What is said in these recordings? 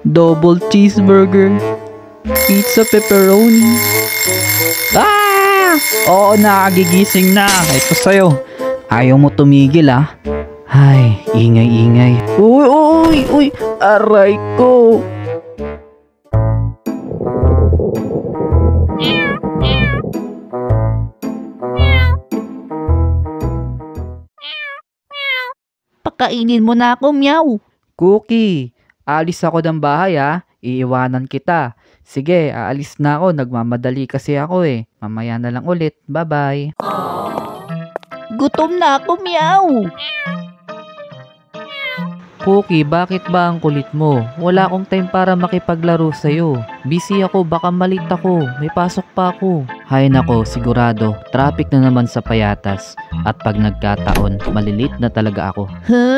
Double cheeseburger. Pizza pepperoni. Ah! Oo, nakagigising na. Ito sa'yo. Ayaw mo tumigil ah. Ay, ingay-ingay. Uy, uy, uy. Aray ko. Pakainin mo na ako, meow. Cookie, alis ako ng bahay ah. Iiwanan kita. Sige, aalis na ako. Nagmamadali kasi ako eh. Mamaya na lang ulit. Bye-bye. Gutom na ako, meow. Cookie, bakit ba ang kulit mo? Wala akong time para makipaglaro sa'yo. Busy ako, baka malit ako. May pasok pa ako. Hay nako, sigurado. Traffic na naman sa Payatas. At pag nagkataon, malilit na talaga ako.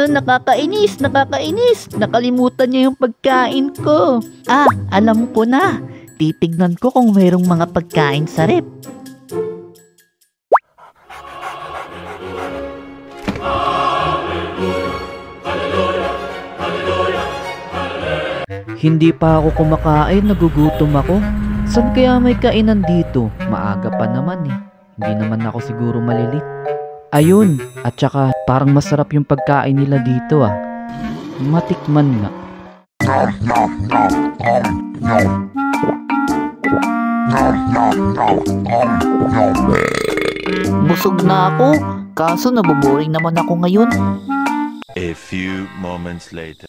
Nakakainis, nakakainis. Nakalimutan niya yung pagkain ko. Ah, alam ko na. Titignan ko kung mayroong mga pagkain sa rep. Hindi pa ako kumakain, nagugutom ako. Saan kaya may kainan dito? Maaga pa naman eh. Hindi naman ako siguro malilit. Ayun, at saka parang masarap yung pagkain nila dito ah. Matikman nga. Busog na ako. Kaso naboboring naman ako ngayon. A few moments later.